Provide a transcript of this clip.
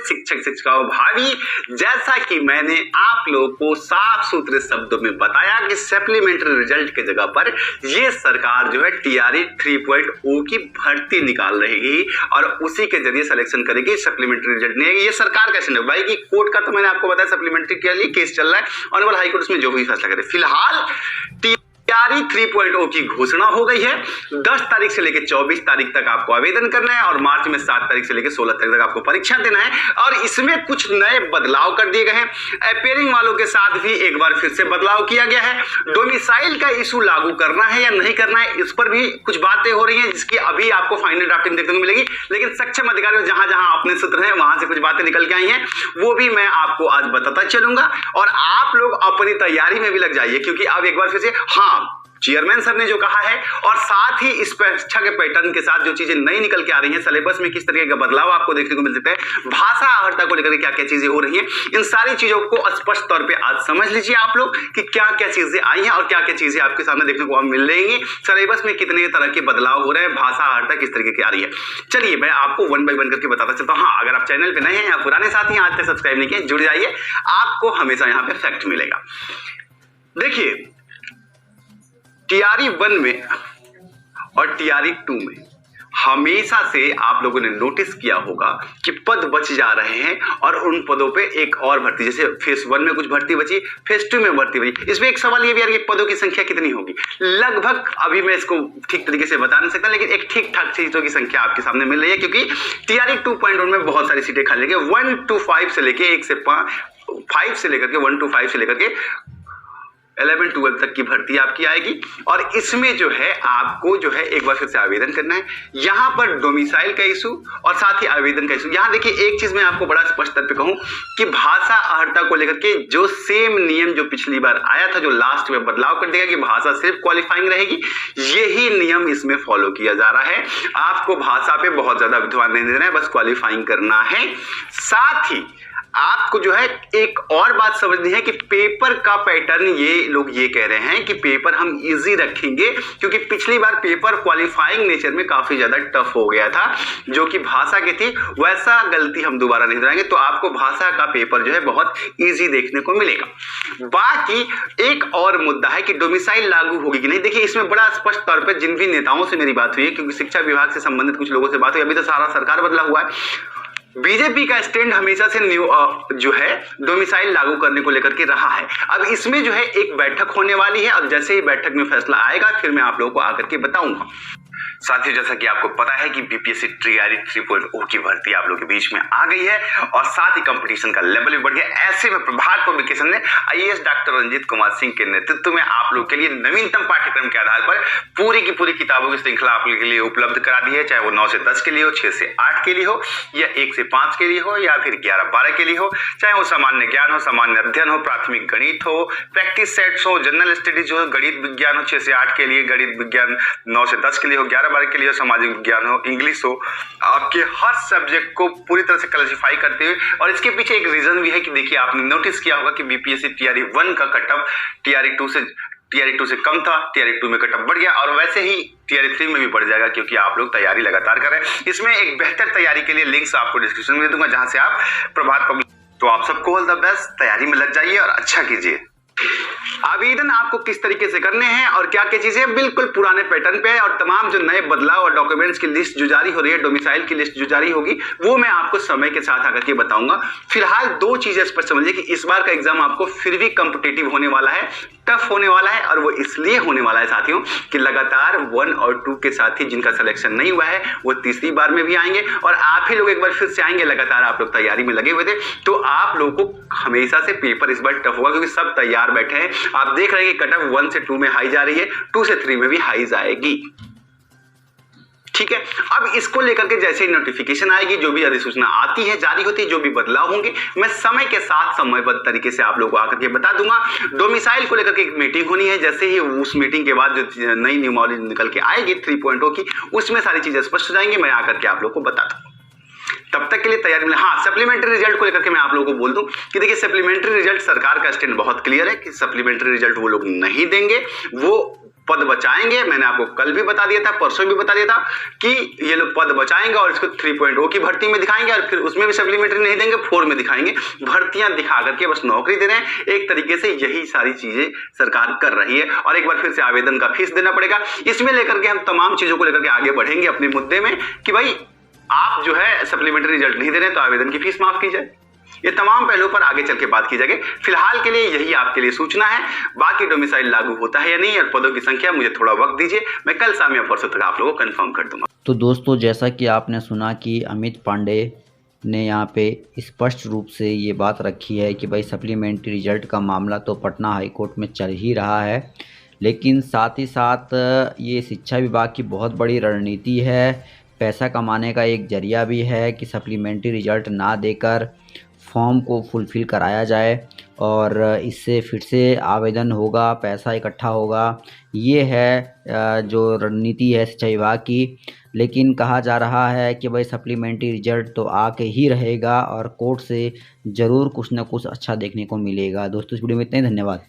शिक्षक शिक्षिकाओं भावी, जैसा कि मैंने आप लोगों को साफ सुथरे शब्दों में बताया कि सप्लीमेंट्री रिजल्ट के जगह पर ये सरकार जो है TRE 3.0 की भर्ती निकाल रहेगी और उसी के जरिए सिलेक्शन करेगी। सप्लीमेंट्री रिजल्ट नहीं है, ये सरकार कैसे नहीं भाई, कि कोर्ट का तो मैंने आपको बताया सप्लीमेंट्री के लिए केस चल रहा है, ऑनरेबल हाई कोर्ट उसमें जो भी फैसला करे। फिलहाल TRE 3.0 की घोषणा हो गई है। 10 तारीख से लेकर 24 तारीख तक आपको आवेदन करना है और मार्च में 7 तारीख से लेकर 16 तारीख तक आपको परीक्षा देना है। और इसमें कुछ नए बदलाव कर दिए गए हैं। अपेयरिंग वालों के साथ भी एक बार फिर से बदलाव किया गया है। डोमिसाइल का इशू लागू करना है या नहीं करना है, इस पर भी कुछ बातें हो रही हैं, जिसकी अभी आपको फाइनल ड्राफ्टिंग देखने को मिलेगी। लेकिन सक्षम अधिकारियों जहां जहां अपने सूत्र हैं वहां से कुछ बातें निकल के आई हैं, वो भी मैं आपको आज बताता चलूंगा। और आप लोग अपनी तैयारी में भी लग जाइए, क्योंकि अब एक बार फिर से चेयरमैन सर ने जो कहा है और साथ ही इस परीक्षा के पैटर्न के साथ जो चीजें नई निकल के आ रही हैं, सिलेबस में किस तरीके का बदलाव आपको देखने को मिल सकता है, भाषा आहर्ता को लेकर क्या क्या चीजें हो रही हैं, इन सारी चीजों को स्पष्ट तौर पे आज समझ लीजिए आप लोग कि क्या क्या चीजें आई हैं और क्या क्या चीजें आपके सामने देखने को मिल रही, सिलेबस में कितने तरह के बदलाव हो रहे हैं, भाषा आहर्ता किस तरीके की आ रही है। चलिए मैं आपको वन बाय वन करके बताता चलता हूँ। अगर आप चैनल पे नए हैं या पुराने साथी आज तक सब्सक्राइब नहीं किए, जुड़ जाइए, आपको हमेशा यहाँ पे फैक्ट मिलेगा। देखिए TRE 1 में और TRE 2 में हमेशा से आप लोगों ने नोटिस किया होगा कि पद बच जा रहे हैं और उन पदों पे एक और भर्ती, जैसे फेज 1 में कुछ भर्ती बची, फेज 2 में भर्ती बची। इसमें एक सवाल ये भी आ रहा है कि पदों की संख्या कितनी होगी। लगभग अभी मैं इसको ठीक तरीके से बता नहीं सकता, लेकिन एक ठीक ठाक सीटों की संख्या आपके सामने मिल रही है, क्योंकि TRE 2.1 में बहुत सारी सीटें खाली है। 1 to 5 से लेके 1 से 5 से लेकर के 1 to 5 से लेकर के 11-12 तक की भर्ती आपकी आएगी। और इसमें जो है आपको जो है एक बार फिर से आवेदन करना है। यहाँ पर डोमिसाइल का इशू और साथ ही आवेदन का इशू, यहाँ देखिए एक चीज मैं आपको बड़ा स्पष्ट तौर पे कहूँ कि भाषा आहर्ता को लेकर के जो सेम नियम जो पिछली बार आया था, जो लास्ट में बदलाव कर दिया कि भाषा सिर्फ क्वालिफाइंग रहेगी, यही नियम इसमें फॉलो किया जा रहा है। आपको भाषा पे बहुत ज्यादा ध्यान नहीं देना है, बस क्वालिफाइंग करना है। साथ ही आपको जो है एक और बात समझनी है कि पेपर का पैटर्न, ये लोग ये कह रहे हैं कि पेपर हम इजी रखेंगे, क्योंकि पिछली बार पेपर क्वालिफाइंग नेचर में काफी ज्यादा टफ हो गया था, जो कि भाषा की थी। वैसा गलती हम दोबारा नहीं दोहराएंगे, तो आपको भाषा का पेपर जो है बहुत इजी देखने को मिलेगा। बाकी एक और मुद्दा है कि डोमिसाइल लागू होगी कि नहीं। देखिए इसमें बड़ा स्पष्ट तौर पर जिन भी नेताओं से मेरी बात हुई है, क्योंकि शिक्षा विभाग से संबंधित कुछ लोगों से बात हुई, अभी तो सारा सरकार बदला हुआ है। बीजेपी का स्टैंड हमेशा से जो है डोमिसाइल लागू करने को लेकर के रहा है। अब इसमें जो है एक बैठक होने वाली है, अब जैसे ही बैठक में फैसला आएगा फिर मैं आप लोगों को आकर के बताऊंगा। साथियों, जैसा कि आपको पता है कि BPSC TRE 3.0 की भर्ती आप लोगों के बीच में आ गई है और साथ ही कंपटीशन का लेवल भी बढ़ गया। ऐसे में प्रभात पब्लिकेशन ने IAS डॉक्टर रंजीत कुमार सिंह के नेतृत्व में आप लोग के लिए नवीनतम पाठ्यक्रम के आधार पर पूरी की पूरी किताबों की श्रृंखला आप लोगों के लिए उपलब्ध करा दी है, चाहे वो 9 से 10 के लिए हो, 6 से 8 के लिए हो, या 1 से 5 के लिए हो, या फिर 11-12 के लिए हो, चाहे वो सामान्य ज्ञान हो, सामान्य अध्ययन हो, प्राथमिक गणित हो, प्रैक्टिस सेट्स हो, जनरल स्टडीज हो, गणित विज्ञान हो 6 से 8 के लिए, गणित विज्ञान 9 से 10 के लिए हो, 11-12 के लिए सामाजिक विज्ञान हो, इंग्लिश हो, आपके हर सब्जेक्ट को पूरी तरह से क्लासिफाई करते हुए। और इसके पीछे एक रीजन भी है कि देखिए आपने नोटिस किया होगा कि BPSC TRE 1 का कटअप TRE 2 से कम था, TRE 2 में कटअप बढ़ गया और वैसे ही TRE 3 में भी बढ़ जाएगा, क्योंकि आप लोग तैयारी लगातार कर रहे हैं। इसमें एक बेहतर तैयारी के लिए लिंक्स आपको डिस्क्रिप्शन में दे दूंगा, जहां से आप प्रभात पब्लिक। तो आप सबको ऑल द बेस्ट, तैयारी में लग जाइए और अच्छा कीजिए। आवेदन आपको किस तरीके से करने हैं और क्या क्या चीजें बिल्कुल पुराने पैटर्न पे है, और तमाम जो नए बदलाव और डॉक्यूमेंट्स की लिस्ट जो जारी हो रही है, डोमिसाइल की लिस्ट जो जारी होगी, वो मैं आपको समय के साथ आकर के बताऊंगा। फिलहाल 2 चीजें स्पष्ट समझिए कि इस बार का एग्जाम आपको फिर भी कॉम्पिटिटिव होने वाला है, टफ होने वाला है, और वो इसलिए होने वाला है साथियों कि लगातार 1 और 2 के साथ ही जिनका सिलेक्शन नहीं हुआ है वो तीसरी बार में भी आएंगे, और आप ही लोग एक बार फिर से आएंगे। लगातार आप लोग तैयारी में लगे हुए थे, तो आप लोगों को हमेशा से पेपर इस बार टफ होगा, क्योंकि सब तैयार बैठे हैं। आप देख रहे हैं कि कटअप 1 से 2 में हाई जा रही है, 2 से 3 में भी हाई जाएगी। ठीक है, अब इसको लेकर के जैसे ही नोटिफिकेशन आएगी, जो भी अधिसूचना आती है, जारी होती है, जो भी बदलाव होंगे, मैं समय के साथ समयबद्ध तरीके से आप लोगों को आकर के बता दूंगा। डोमिसाइल को लेकर के एक मीटिंग होनी है, जैसे ही उस मीटिंग के बाद जो नई नियमावली निकल के आएगी 3.0 की, उसमें सारी चीजें स्पष्ट हो जाएंगी, मैं आकर के आप लोग को बता दूंगा। तब तक के लिए तैयारी में। हाँ, सप्लीमेंट्री रिजल्ट को लेकर के मैं आप लोगों को बोल दूं कि देखिए सप्लीमेंट्री रिजल्ट सरकार का स्टैंड बहुत क्लियर है कि सप्लीमेंट्री रिजल्ट वो लोग नहीं देंगे, वो पद बचाएंगे। मैंने आपको कल भी बता दिया था, परसों भी बता दिया था कि ये लोग पद बचाएंगे और इसको 3.0 की भर्ती में दिखाएंगे और फिर उसमें भी सप्लीमेंट्री नहीं देंगे, 4 में दिखाएंगे। भर्तियां दिखा करके बस नौकरी दे रहे हैं। एक तरीके से यही सारी चीजें सरकार कर रही है और एक बार फिर से आवेदन का फीस देना पड़ेगा। इसमें लेकर के हम तमाम चीजों को लेकर के आगे बढ़ेंगे अपने मुद्दे में कि भाई आप जो है सप्लीमेंट्री रिजल्ट नहीं दे रहे तो आवेदन की फीस माफ की जाए। ये तमाम पहलुओं पर आगे चल के बात की जाएगी। फिलहाल के लिए यही आपके लिए सूचना है। बाकी डोमिसाइल लागू होता है या नहीं और पदों की संख्या, मुझे थोड़ा वक्त दीजिए, मैं कल शाम या परसों तक आप लोगों को कंफर्म कर दूंगा। तो दोस्तों, जैसा कि आपने सुना कि अमित पांडे ने यहाँ पे स्पष्ट रूप से ये बात रखी है कि भाई सप्लीमेंट्री रिजल्ट का मामला तो पटना हाई कोर्ट में चल ही रहा है, लेकिन साथ ही साथ ये शिक्षा विभाग की बहुत बड़ी रणनीति है, पैसा कमाने का एक जरिया भी है कि सप्लीमेंट्री रिजल्ट ना देकर फॉर्म को फुलफ़िल कराया जाए और इससे फिर से आवेदन होगा, पैसा इकट्ठा होगा। ये है जो रणनीति है शिक्षा विभाग की। लेकिन कहा जा रहा है कि भाई सप्लीमेंट्री रिजल्ट तो आके ही रहेगा और कोर्ट से ज़रूर कुछ ना कुछ अच्छा देखने को मिलेगा। दोस्तों, इस वीडियो में इतना ही। धन्यवाद।